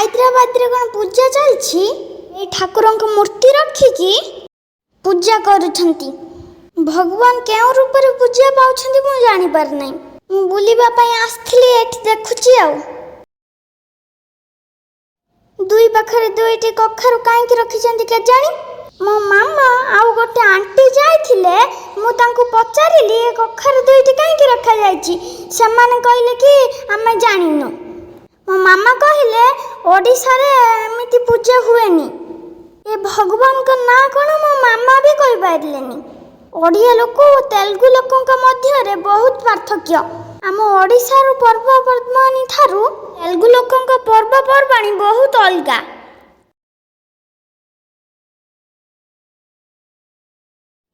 ହାଇଦ୍ରାବାଦରେ କ'ଣ ପୂଜା ଚାଲିଛି। ଏଇ ଠାକୁରଙ୍କ ମୂର୍ତ୍ତି ରଖିକି ପୂଜା କରୁଛନ୍ତି। ଭଗବାନ କେଉଁ ରୂପରେ ପୂଜା ପାଉଛନ୍ତି ମୁଁ ଜାଣିପାରୁ ନାହିଁ। ମୁଁ ବୁଲିବା ପାଇଁ ଆସିଥିଲି, ଏଠି ଦେଖୁଛି ଆଉ। ଦୁଇ ପାଖରେ ଦୁଇଟି କଖାରୁ କାହିଁକି ରଖିଛନ୍ତି କେଜାଣି। ମୋ ମାମା ଆଉ ଗୋଟେ ଆଣ୍ଟି ଯାଇଥିଲେ, ମୁଁ ତାଙ୍କୁ ପଚାରିଲି ଏ କଖାରୁ ଦୁଇଟି କାହିଁକି ରଖାଯାଇଛି। ସେମାନେ କହିଲେ କି ଆମେ ଜାଣିନୁ। ମୋ ମାମା କହିଲେ ଓଡ଼ିଶାରେ ଏମିତି ପୂଜା ହୁଏନି। ଏ ଭଗବାନଙ୍କ ନାଁ କ'ଣ ମୋ ମାମା ବି କହିପାରିଲେନି। ଓଡ଼ିଆ ଲୋକ ଓ ତେଲୁଗୁ ଲୋକଙ୍କ ମଧ୍ୟରେ ବହୁତ ପାର୍ଥକ୍ୟ। ଆମ ଓଡ଼ିଶାର ପର୍ବପର୍ବାଣୀ ଠାରୁ ତେଲୁଗୁ ଲୋକଙ୍କ ପର୍ବପର୍ବାଣୀ ବହୁତ ଅଲଗା।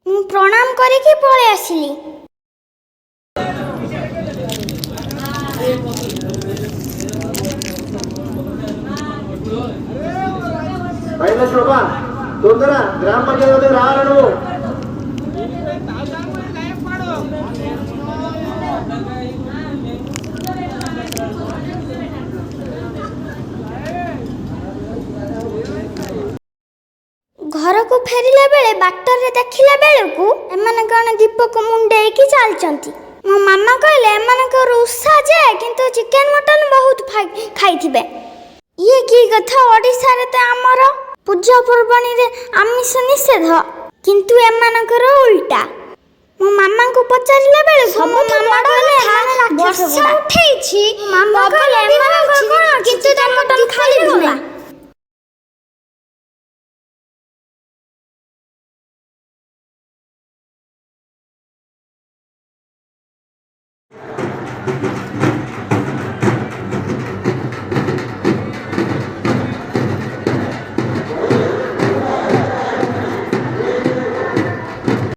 ମୁଁ ପ୍ରଣାମ କରିକି ପଳେଇ ଆସିଲି। శోభా తొందర గ్రామ పంచాయతీ రావాలి నువ్వు. ଘରକୁ ଫେରିଲା ବେଳେ ବାଟରେ ଦେଖିଲା ବେଳକୁ ଏମାନେ କ'ଣ ଦୀପକୁ ମୁଣ୍ଡେଇକି ଚାଲିଛନ୍ତି। ମୋ ମାମା କହିଲେ ଏମାନଙ୍କର ଉତ୍ସାହ ଯେ, କିନ୍ତୁ ଚିକେନ ମଟନ ବହୁତ ଖାଇଥିବେ। ଇଏ କି କଥା, ଓଡ଼ିଶାରେ ତ ଆମର ପୂଜା ପର୍ବାଣୀରେ ଆମିଷ ନିଷେଧ, କିନ୍ତୁ ଏମାନଙ୍କର ଉଲ୍ଟା। ମୋ ମାମାଙ୍କୁ ପଚାରିଲା ବେଳକୁ ମୋ ମାମା କହିଲେ ବର୍ଷା ଉଠେଇଛି, ମାମା କହିଲେ ଏମାନଙ୍କର କ'ଣ, କିନ୍ତୁ ତମ